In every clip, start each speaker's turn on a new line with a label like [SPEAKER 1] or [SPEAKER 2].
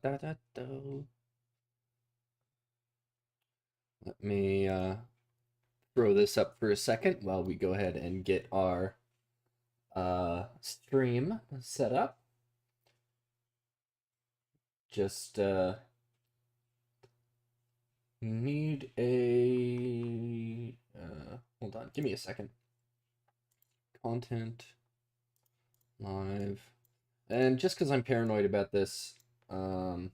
[SPEAKER 1] Do. Let me throw this up for a second while we go ahead and get our stream set up. Just need a hold on, give me a second. Content live. And just because I'm paranoid about this, I'm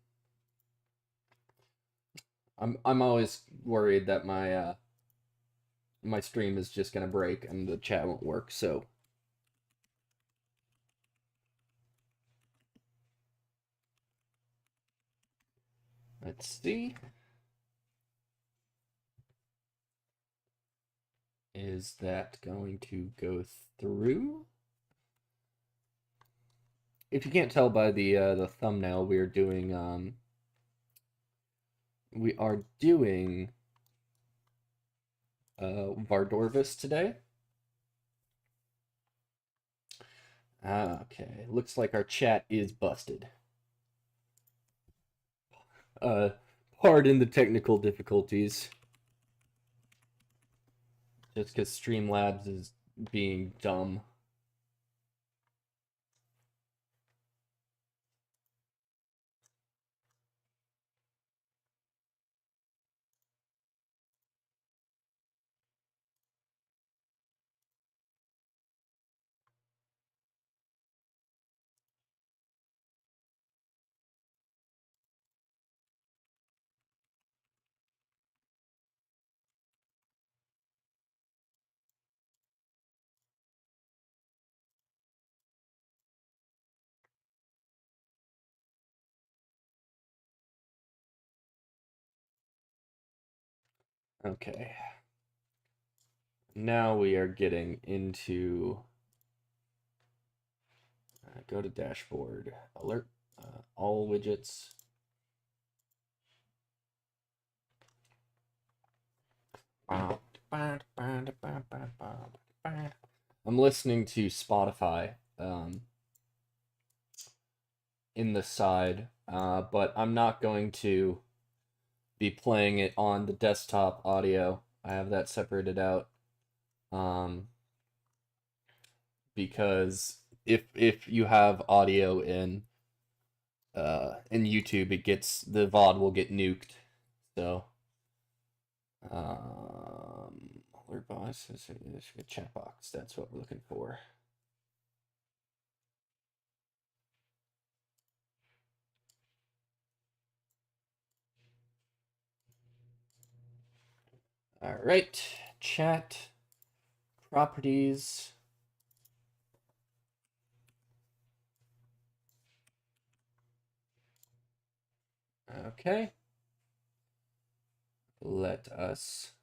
[SPEAKER 1] always worried that my my stream is just gonna break and the chat won't work. So let's see. Is that going to go through? If you can't tell by the thumbnail, we are doing Vardorvis today. Okay, looks like our chat is busted. Pardon the technical difficulties. Just because Streamlabs is being dumb. Okay. Now we are getting into go to dashboard, alert, all widgets. I'm listening to Spotify in the side, but I'm not going to be playing it on the desktop audio. I have that separated out because if you have audio in YouTube, it gets the VOD will get nuked. So alert box is a chat box. That's what we're looking for. All right, chat properties. Okay. Let us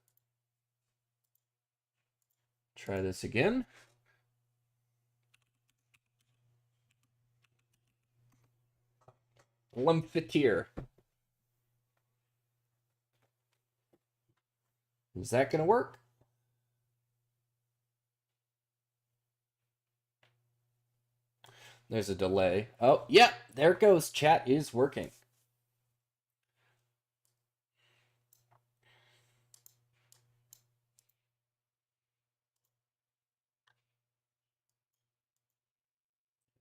[SPEAKER 1] try this again. Lumfeteer. Is that going to work? There's a delay. Oh, yeah, there it goes. Chat is working.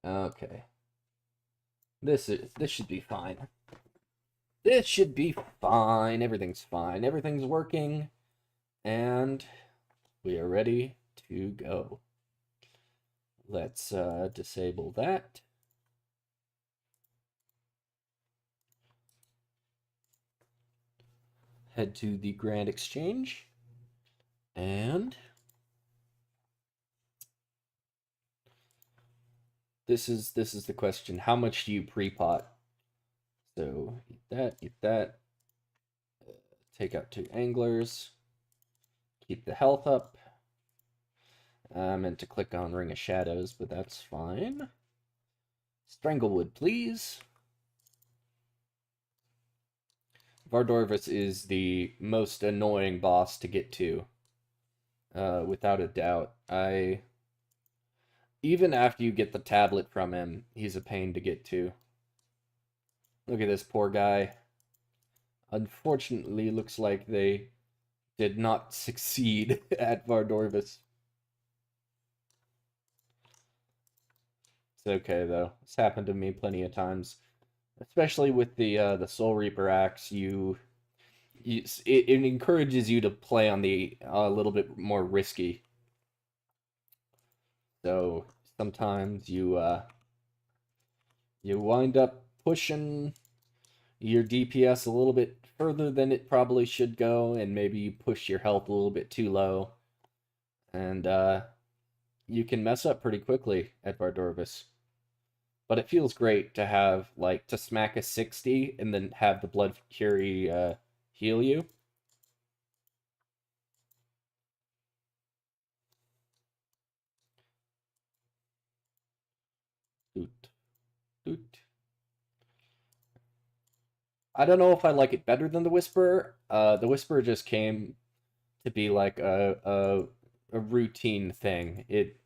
[SPEAKER 1] Okay. This should be fine. This should be fine. Everything's fine. Everything's working. And we are ready to go. Let's disable that. Head to the Grand Exchange. And this is the question. How much do you pre-pot? So eat that. Take out 2 anglers. Keep the health up. I meant to click on Ring of Shadows, but that's fine. Stranglewood, please. Vardorvis is the most annoying boss to get to, without a doubt. Even after you get the tablet from him, he's a pain to get to. Look at this poor guy. Unfortunately, looks like they did not succeed at Vardorvis. It's okay though. It's happened to me plenty of times, especially with the Soul Reaper axe. It encourages you to play on the a little bit more risky. So sometimes you wind up pushing your DPS a little bit further than it probably should go, and maybe you push your health a little bit too low, and you can mess up pretty quickly at Vardorvis. But it feels great to have, like, to smack a 60 and then have the Blood Fury heal you. Doot, doot. I don't know if I like it better than the Whisperer. The Whisperer just came to be like a routine thing. It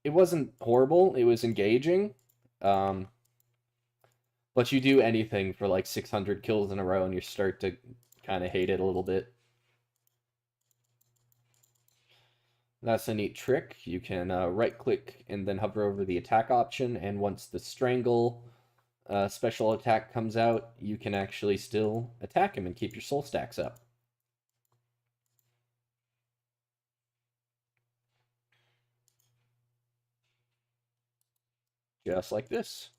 [SPEAKER 1] wasn't horrible. It was engaging. Um, but you do anything for like 600 kills in a row and you start to kind of hate it a little bit. That's a neat trick. You can right click and then hover over the attack option, and once the strangle special attack comes out, you can actually still attack him and keep your soul stacks up. Just like this.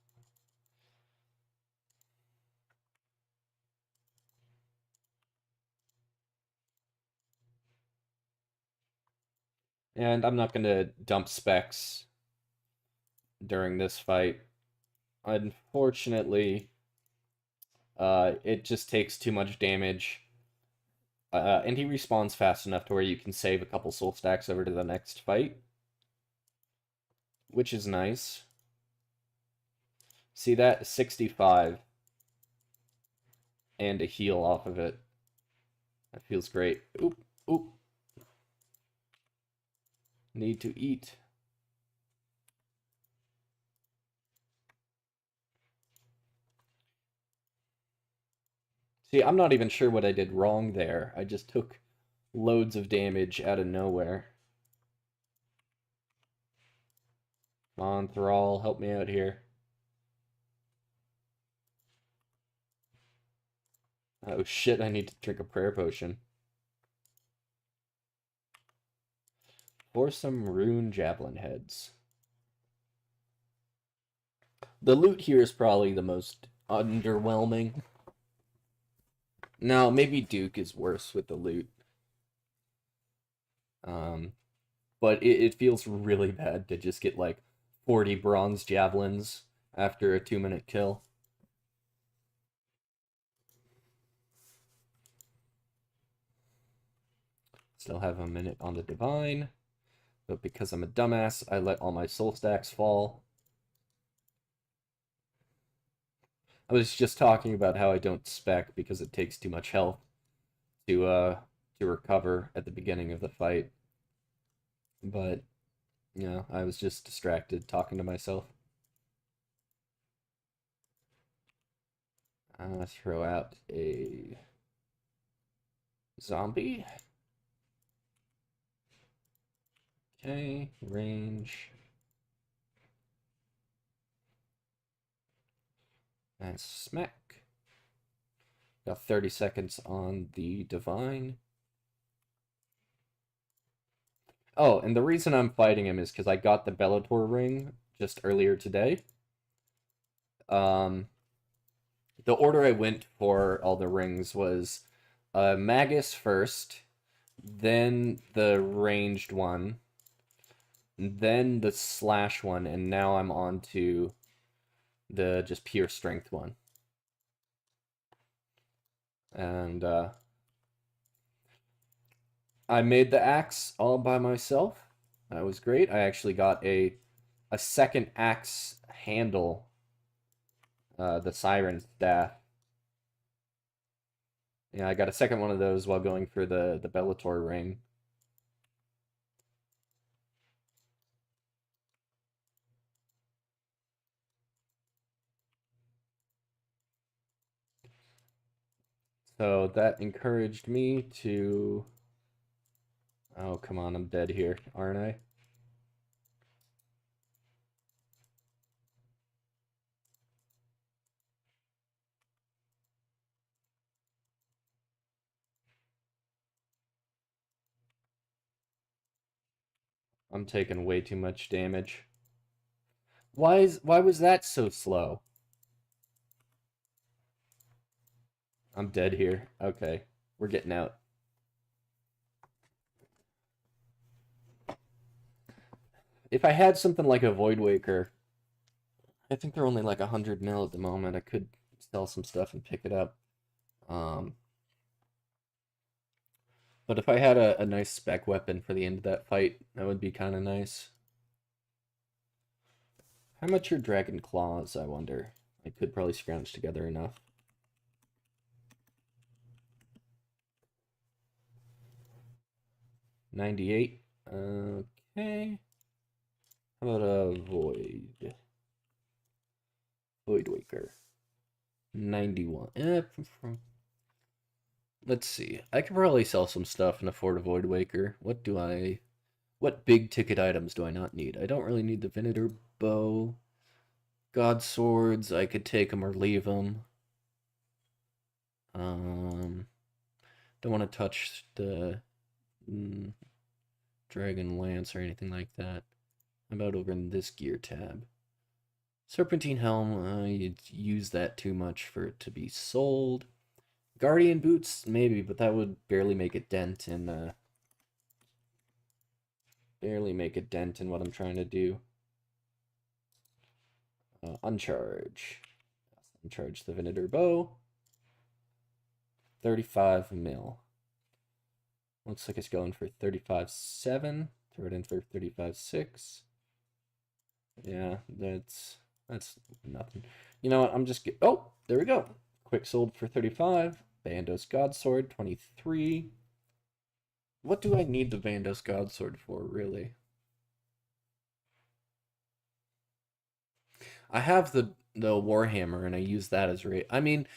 [SPEAKER 1] And I'm not going to dump specs during this fight. Unfortunately, it just takes too much damage. And he respawns fast enough to where you can save a couple soul stacks over to the next fight, which is nice. See that? 65 and a heal off of it. That feels great. Oop, oop. Need to eat. See, I'm not even sure what I did wrong there. I just took loads of damage out of nowhere. Come on, Thrall, help me out here. Oh shit, I need to drink a prayer potion. For some rune javelin heads. The loot here is probably the most underwhelming. No, maybe Duke is worse with the loot. But it feels really bad to just get like 40 bronze javelins after a 2-minute kill. Still have a minute on the divine, but because I'm a dumbass, I let all my soul stacks fall. I was just talking about how I don't spec because it takes too much health to recover at the beginning of the fight. But you know, I was just distracted talking to myself. Throw out a zombie. Okay, range. And smack. Got 30 seconds on the divine. Oh, and the reason I'm fighting him is because I got the Bellator ring just earlier today. The order I went for all the rings was Magus first, then the ranged one, then the slash one, and now I'm on to the just pure strength one. And I made the axe all by myself. That was great. I actually got a second axe handle, the siren staff. Yeah, I got a second one of those while going for the Bellator ring. So that encouraged me to... Oh, come on, I'm dead here, aren't I? I'm taking way too much damage. Why was that so slow? I'm dead here. Okay, we're getting out. If I had something like a Void Waker, I think they're only like 100 mil at the moment. I could sell some stuff and pick it up. Um, but if I had a nice spec weapon for the end of that fight, that would be kind of nice. How much are Dragon Claws, I wonder? I could probably scrounge together enough. 98. Okay. How about a Void? Void Waker. 91. Let's see. I could probably sell some stuff and afford a Void Waker. What big ticket items do I not need? I don't really need the Venator bow. God swords, I could take them or leave them. Don't want to touch the Dragon Lance or anything like that. How about over in this gear tab? Serpentine Helm, you'd use that too much for it to be sold. Guardian Boots, maybe, but that would barely make a dent in what I'm trying to do. Uncharge. Uncharge the Venator bow. 35 mil. Looks like it's going for 35.7. Throw it in for 35.6. Yeah, that's nothing. You know what? I'm just oh, there we go. Quick sold for 35. Bandos Godsword 23. What do I need the Bandos Godsword for, really? I have the Warhammer and I use that as rate. I mean,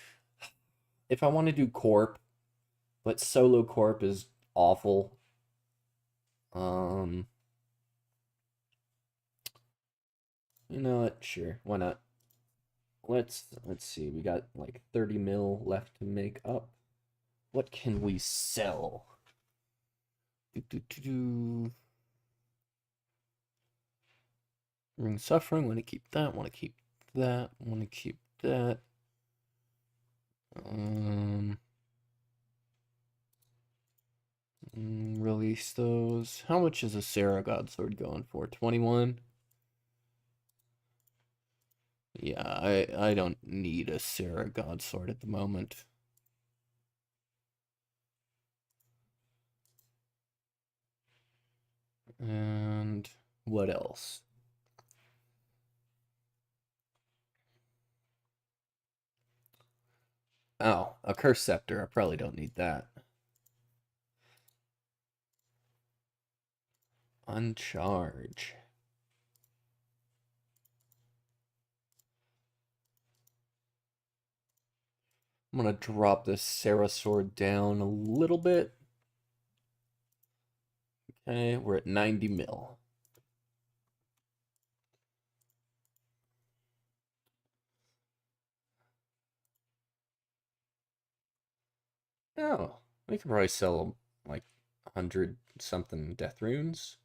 [SPEAKER 1] if I want to do Corp, but solo Corp is awful. You know what? Sure, why not? Let's see. We got like 30 mil left to make up. What can we sell? Ring Suffering. Want to keep that. Want to keep that. Want to keep that. Release those. How much is a Sarah Godsword going for? 21. Yeah, I don't need a Sarah Godsword at the moment. And what else? Oh, a Curse Scepter. I probably don't need that. Uncharge. I'm gonna drop this Sarah sword down a little bit. Okay, we're at 90 mil. Oh, we could probably sell like 100 something death runes.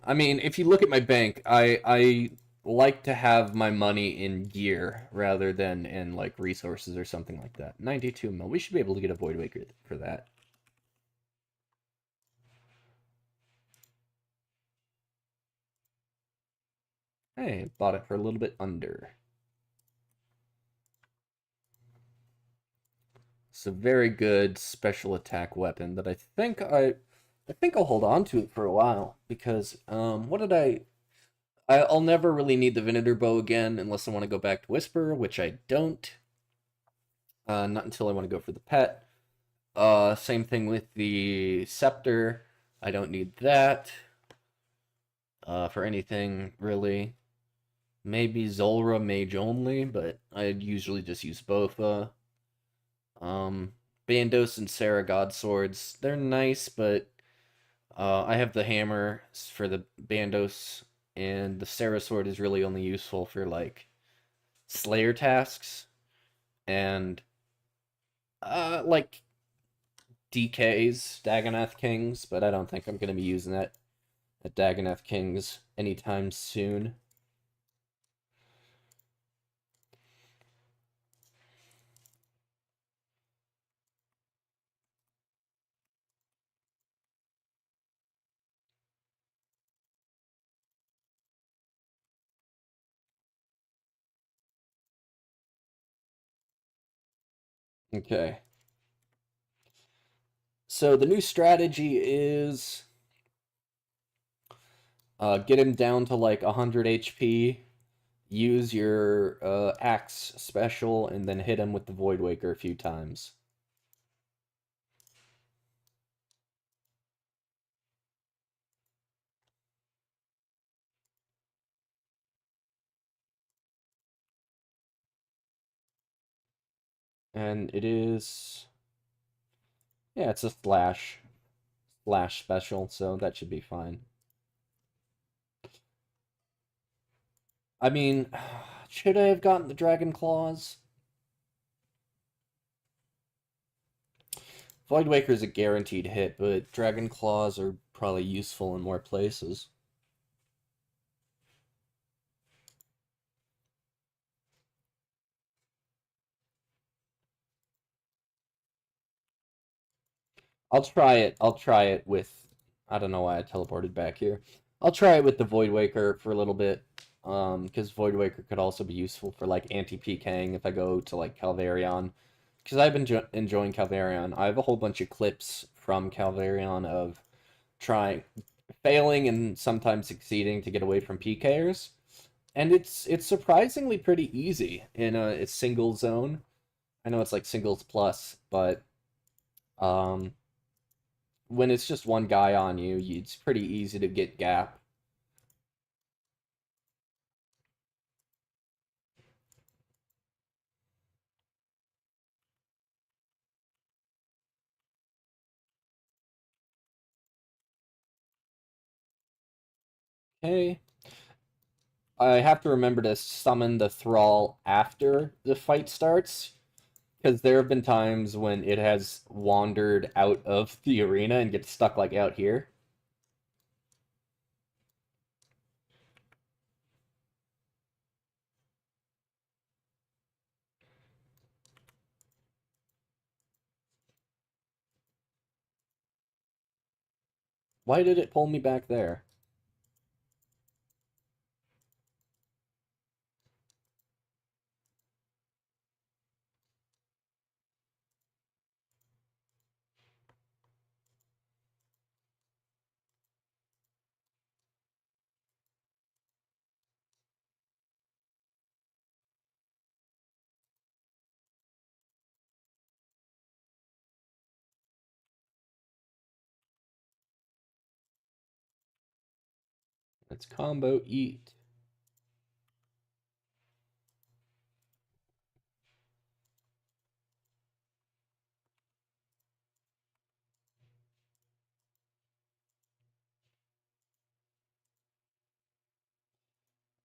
[SPEAKER 1] I mean, if you look at my bank, I like to have my money in gear rather than in like resources or something like that. 92 mil. We should be able to get a Void Waker for that. Hey, bought it for a little bit under. It's a very good special attack weapon that I think I'll hold on to it for a while because what did I'll never really need the Venator bow again unless I want to go back to Whisper, which I don't. Not until I want to go for the pet. Same thing with the Scepter. I don't need that for anything, really. Maybe Zulrah Mage only, but I'd usually just use Bofa. Um, Bandos and Sarah God Swords, they're nice, but I have the hammer for the Bandos, and the Sarah Sword is really only useful for like Slayer tasks and like DKs, Dagonath Kings, but I don't think I'm going to be using that at Dagonath Kings anytime soon. Okay. So the new strategy is get him down to like 100 HP, use your axe special, and then hit him with the Void Waker a few times. And it is, yeah, it's a slash special, so that should be fine. I mean, should I have gotten the Dragon Claws? Void Waker is a guaranteed hit, but Dragon Claws are probably useful in more places. I'll try it. I'll try it with. I don't know why I teleported back here. I'll try it with the Void Waker for a little bit. Because Void Waker could also be useful for like anti-PKing if I go to like Calvarion. Because I've been enjoying Calvarion. I have a whole bunch of clips from Calvarion of trying, failing, and sometimes succeeding to get away from PKers, and it's surprisingly pretty easy in a single zone. I know it's like singles plus, but um, when it's just one guy on you, it's pretty easy to get gap. Okay, I have to remember to summon the thrall after the fight starts, because there have been times when it has wandered out of the arena and gets stuck like out here. Why did it pull me back there? Let's combo eat.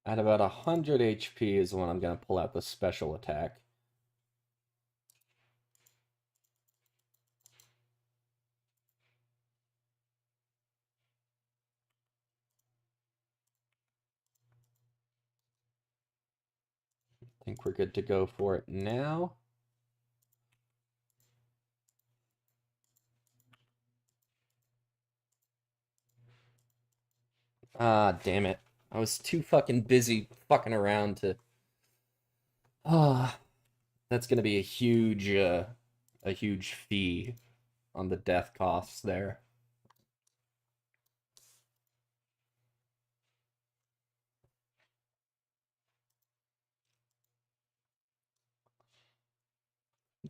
[SPEAKER 1] At about 100 HP is when I'm going to pull out the special attack. I think we're good to go for it now. Ah, damn it. I was too fucking busy fucking around to... Ah, that's going to be a huge fee on the death costs there.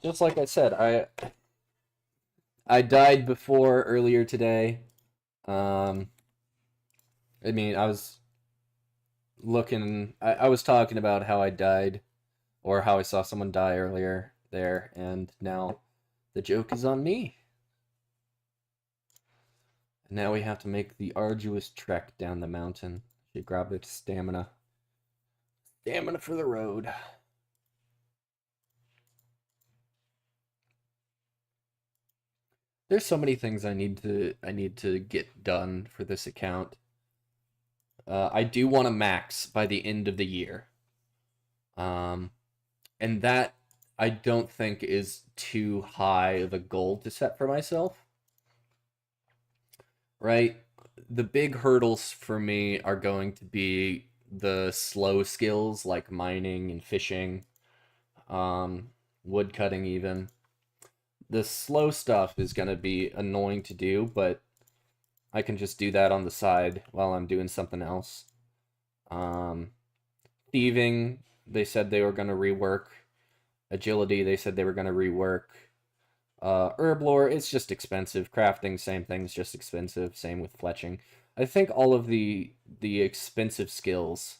[SPEAKER 1] Just like I said, I died before earlier today. Um, I mean, I was looking. I was talking about how I died, or how I saw someone die earlier there, and now the joke is on me. Now we have to make the arduous trek down the mountain. Should grab the stamina. Stamina for the road. There's so many things I need to get done for this account. I do want to max by the end of the year. Um, and that I don't think is too high of a goal to set for myself, right? The big hurdles for me are going to be the slow skills like mining and fishing, um, wood cutting even. The slow stuff is going to be annoying to do, but I can just do that on the side while I'm doing something else. Um, thieving, they said they were going to rework. Agility, they said they were going to rework. Herb lore, it's just expensive. Crafting, same thing, it's just expensive. Same with fletching. I think all of the expensive skills,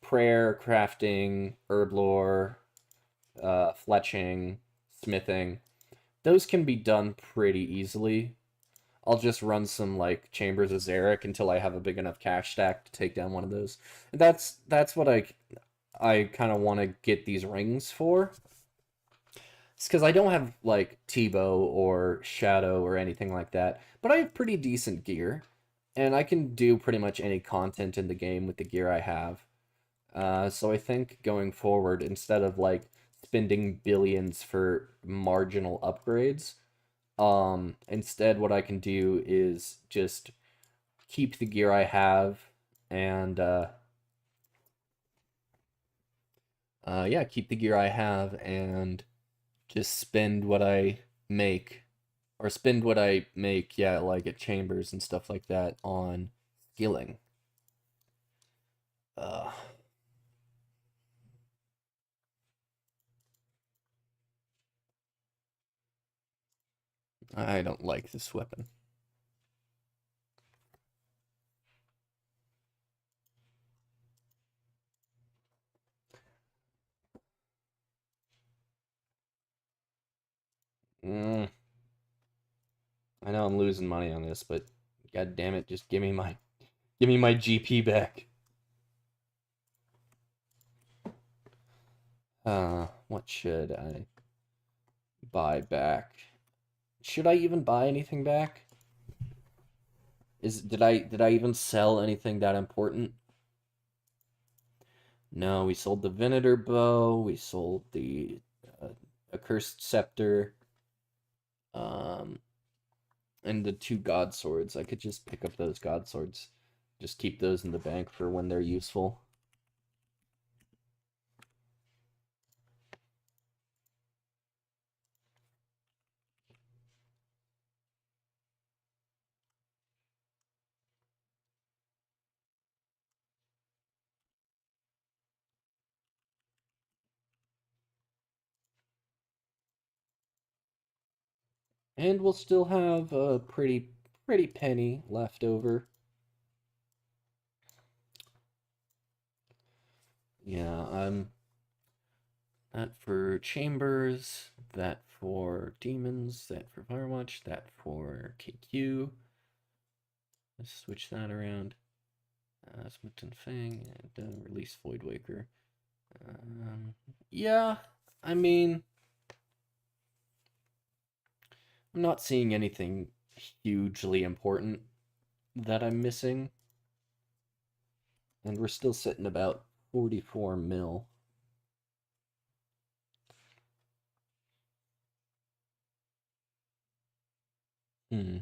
[SPEAKER 1] prayer, crafting, herb lore, fletching, smithing, those can be done pretty easily. I'll just run some like Chambers of Zarek until I have a big enough cash stack to take down one of those. And that's what I kind of want to get these rings for. It's because I don't have like Tebow or Shadow or anything like that, but I have pretty decent gear, and I can do pretty much any content in the game with the gear I have. So I think going forward, instead of like spending billions for marginal upgrades, instead what I can do is just keep the gear I have and yeah, keep the gear I have and just spend what I make or spend what I make, yeah, like at Chambers and stuff like that on skilling. Uh, I don't like this weapon. Mm, I know I'm losing money on this, but god damn it, just give me my GP back. What should I buy back? Should I even buy anything back? Did I even sell anything that important? No, we sold the Venator bow, we sold the accursed scepter, um, and the two god swords. I could just pick up those god swords, just keep those in the bank for when they're useful. And we'll still have a pretty penny left over. Yeah, that for Chambers, that for Demons, that for Firewatch, that for KQ. Let's switch that around. Smitten Fang, and release Voidwaker. Yeah, I mean, I'm not seeing anything hugely important that I'm missing, and we're still sitting about 44 mil. Hmm.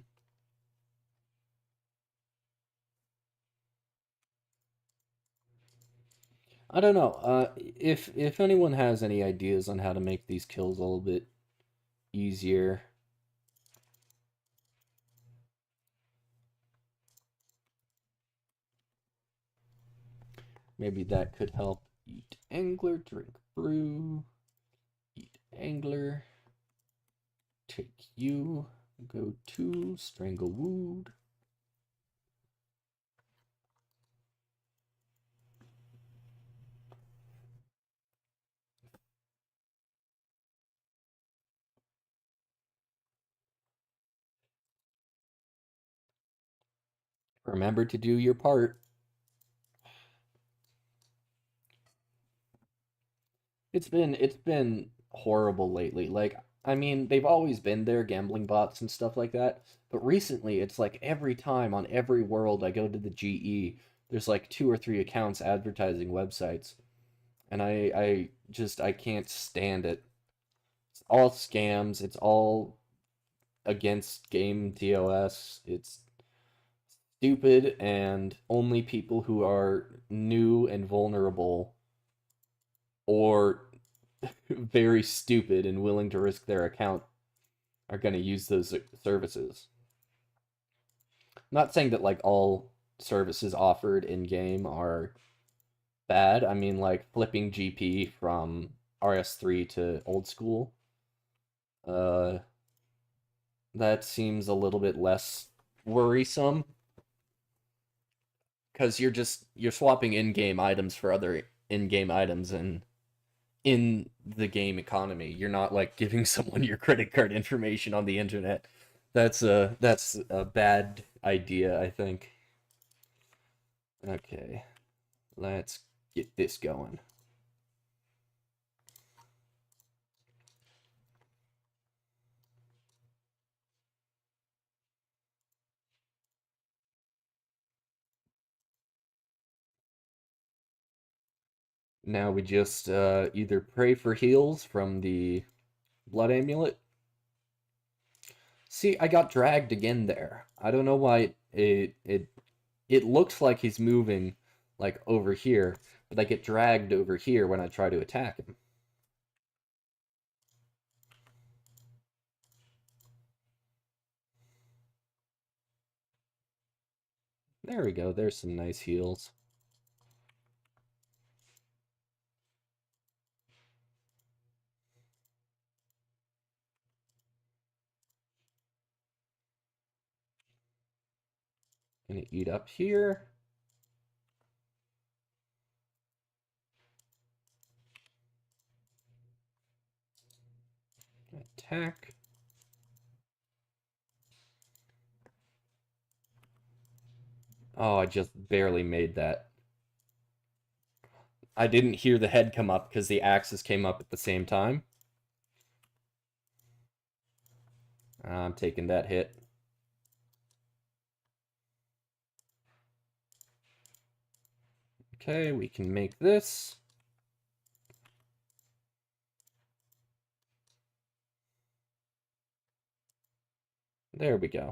[SPEAKER 1] I don't know. If anyone has any ideas on how to make these kills a little bit easier, maybe that could help. Eat angler, drink brew. Eat angler. Take you. Go to Stranglewood. Remember to do your part. It's been horrible lately. Like, I mean, they've always been there, gambling bots and stuff like that. But recently, it's like every time on every world I go to the GE, there's like two or three accounts advertising websites, and I can't stand it. It's all scams. It's all against game TOS. It's stupid, and only people who are new and vulnerable or very stupid and willing to risk their account are going to use those services. I'm not saying that like all services offered in game are bad. I mean, like flipping GP from RS3 to old school, uh, that seems a little bit less worrisome because you're swapping in-game items for other in-game items and in the game economy. You're not like giving someone your credit card information on the internet. That's a bad idea, I think. Okay, let's get this going. Now we just either pray for heals from the blood amulet. See, I got dragged again there. I don't know why it looks like he's moving like over here, but I get dragged over here when I try to attack him. There we go. There's some nice heals. Gonna eat up here. Attack. Oh, I just barely made that. I didn't hear the head come up because the axes came up at the same time. I'm taking that hit. Okay, we can make this. There we go.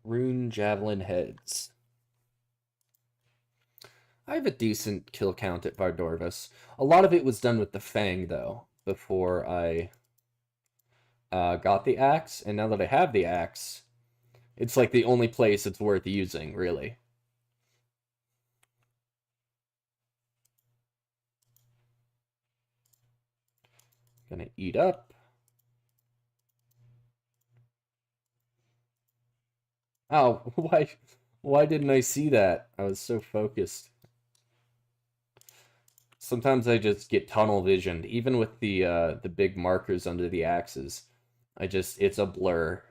[SPEAKER 1] Rune Javelin heads. I have a decent kill count at Vardorvis. A lot of it was done with the Fang, though, before I got the axe. And now that I have the axe, it's like the only place it's worth using, really. Gonna eat up. Oh, why didn't I see that? I was so focused. Sometimes I just get tunnel visioned, even with the big markers under the axes. It's a blur.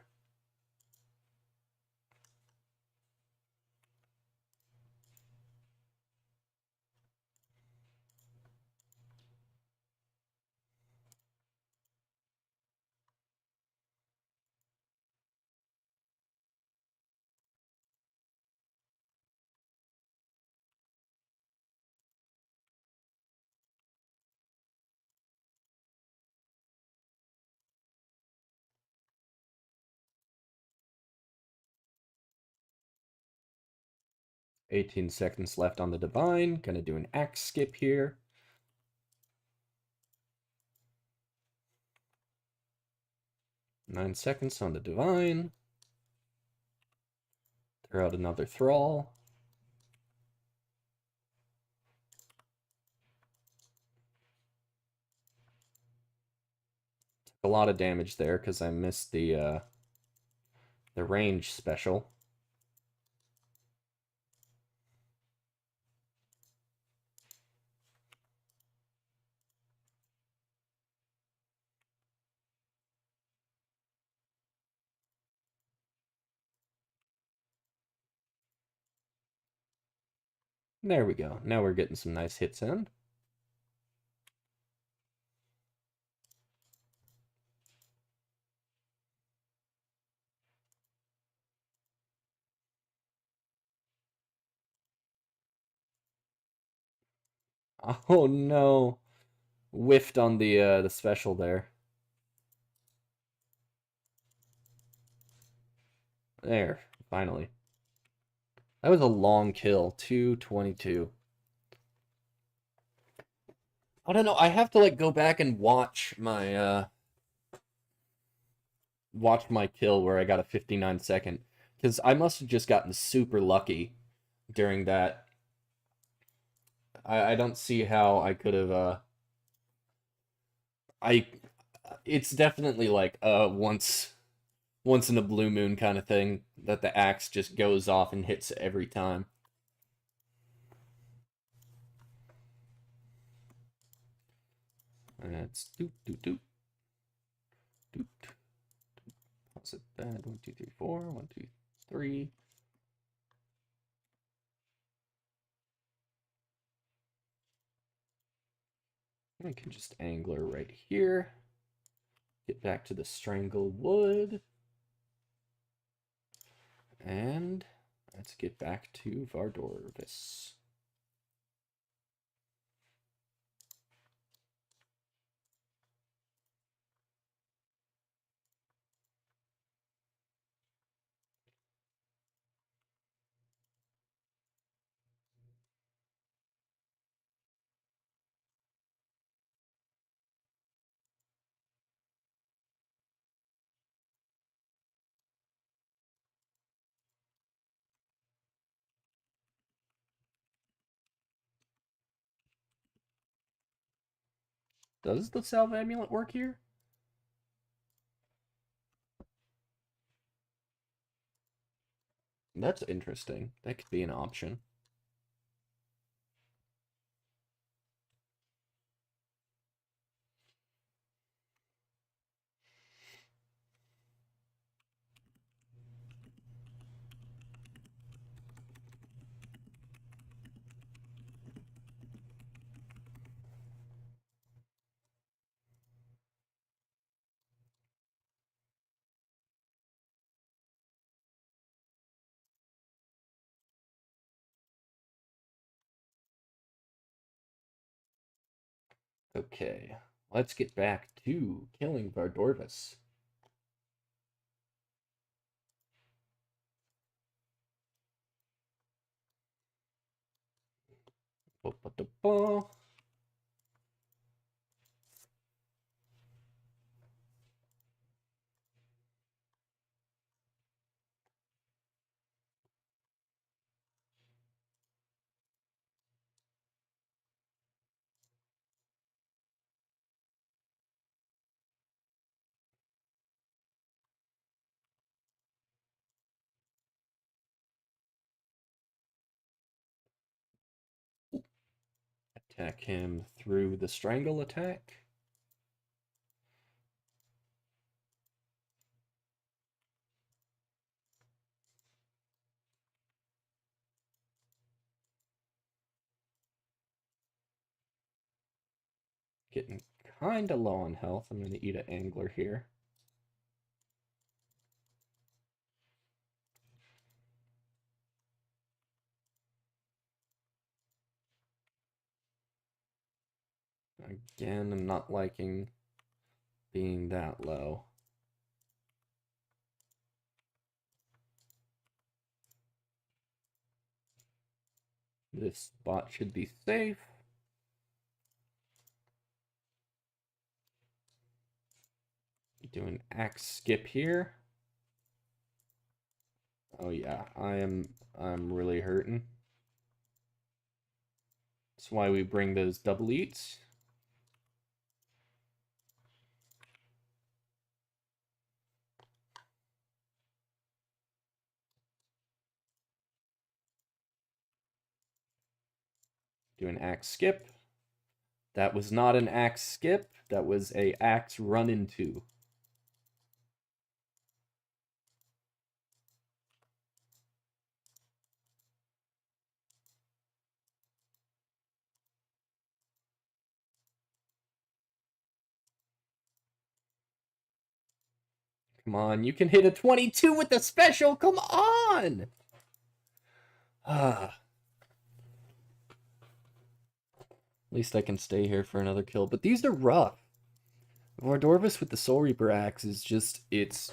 [SPEAKER 1] Eighteen seconds left on the divine. Gonna do an axe skip here. 9 seconds on the divine. Throw out another thrall. Took a lot of damage there because I missed the range special. There we go. Now we're getting some nice hits in. Oh no. Whiffed on the special there. There, finally. That was a long kill. 222. I don't know. I have to like go back and watch my kill where I got a 59-second, because I must have just gotten super lucky during that. I don't see how I could have I it's definitely like once in a blue moon kind of thing that the axe just goes off and hits every time. And it's doot doot doot doot. How's it that? 1, 2, 3, 4. 1, 2, 3. I can just angler right here. Get back to the strangle wood. And let's get back to Vardorvis. Does the salve amulet work here? That's interesting. That could be an option. Okay, let's get back to killing Vardorvis. Attack him through the strangle attack. Getting kinda low on health. I'm gonna eat an angler here. Again, I'm not liking being that low. This spot should be safe. Do an axe skip here. Oh yeah, I'm really hurting. That's why we bring those double eats. Do an axe skip. That was not an axe skip. That was a axe run into. Come on, you can hit a 22 with the special. Come on. Ah. At least I can stay here for another kill. But these are rough. Vardorvis with the Soul Reaper axe is just, it's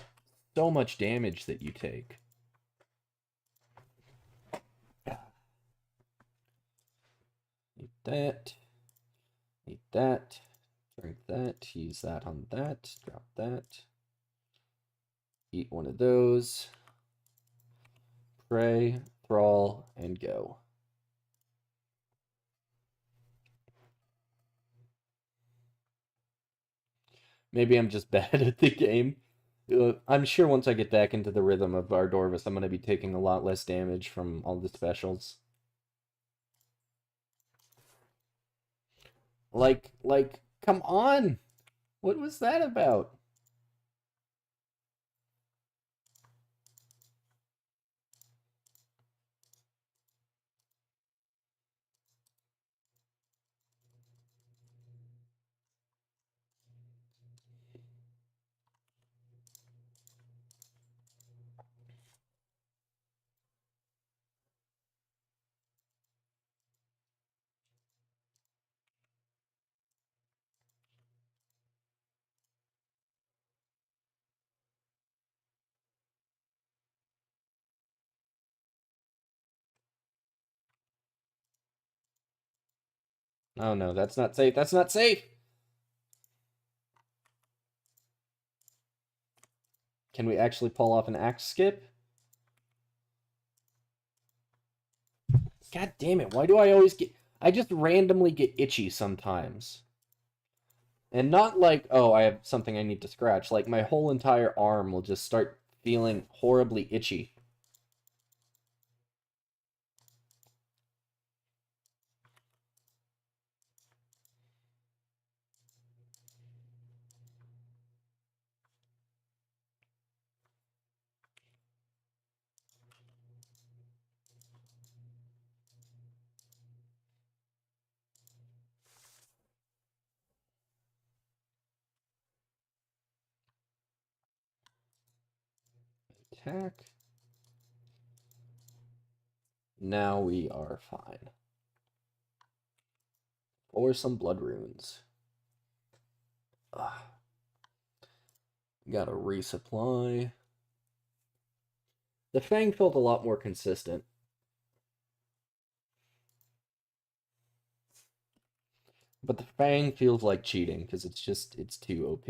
[SPEAKER 1] so much damage that you take. Need that. Need that. Drink that. Use that on that. Drop that. Eat one of those. Pray, thrall, and go. Maybe I'm just bad at the game. I'm sure once I get back into the rhythm of Vardorvis, I'm going to be taking a lot less damage from all the specials. Like, come on! What was that about? Oh no, that's not safe. That's not safe! Can we actually pull off an axe skip? God damn it, why do I always get... I just randomly get itchy sometimes. And not like, oh, I have something I need to scratch. Like, my whole entire arm will just start feeling horribly itchy. Attack. Now we are fine. Or some blood runes. Ugh. Gotta resupply. The Fang felt a lot more consistent. But the Fang feels like cheating, because it's too OP.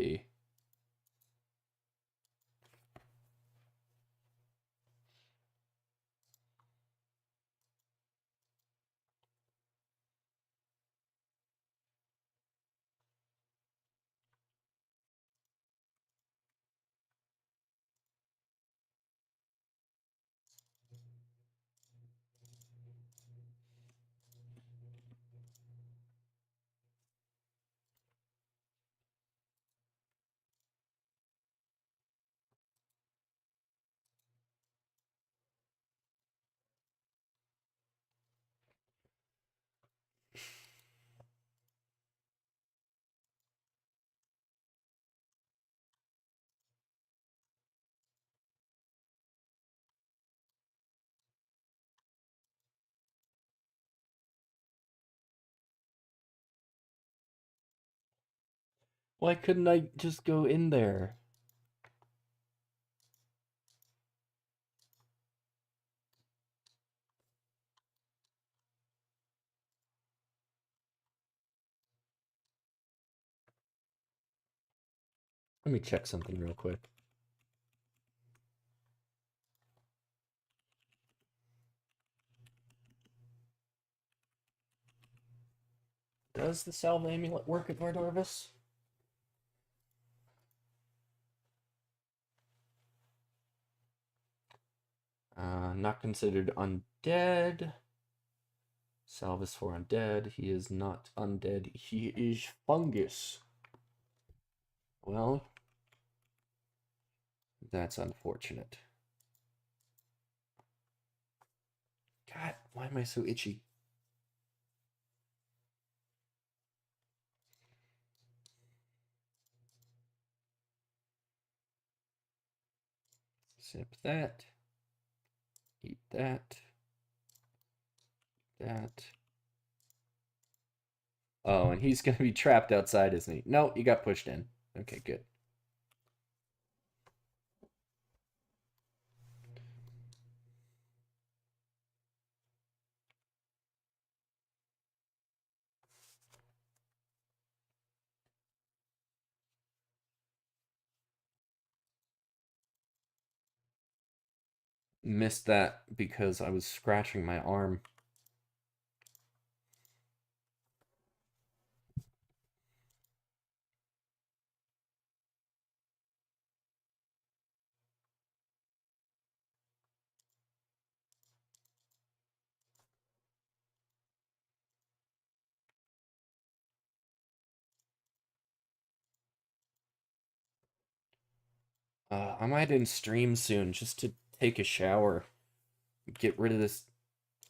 [SPEAKER 1] Why couldn't I just go in there? Let me check something real quick. Does the Salve Amulet work at Vardorvis? Not considered undead. Salve is for undead. He is not undead. He is fungus. Well, that's unfortunate. God, why am I so itchy? Sip that. Eat that. That. Oh, and he's gonna be trapped outside, isn't he? No, you got pushed in. Okay, good. Missed that because I was scratching my arm. I might end stream soon just to take a shower, get rid of this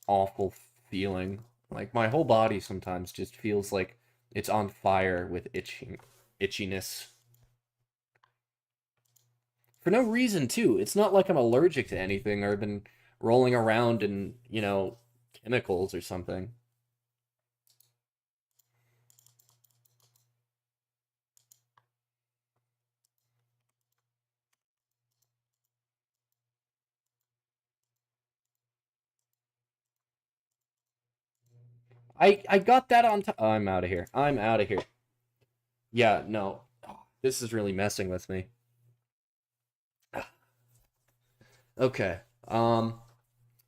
[SPEAKER 1] awful feeling. Like my whole body sometimes just feels like it's on fire with itchiness. For no reason too. It's not like I'm allergic to anything or been rolling around in, chemicals or something. I got that on top. Oh, I'm out of here. I'm out of here. Yeah, no. This is really messing with me. Okay. I'll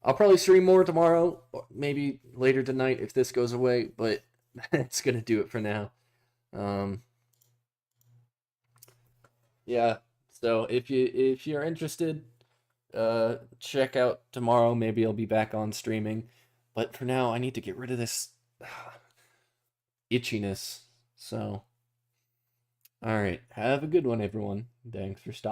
[SPEAKER 1] probably stream more tomorrow, or maybe later tonight if this goes away, but it's gonna do it for now. Um, yeah. So if you're interested, check out tomorrow. Maybe I'll be back on streaming. But for now, I need to get rid of this itchiness. So, all right. Have a good one, everyone. Thanks for stopping.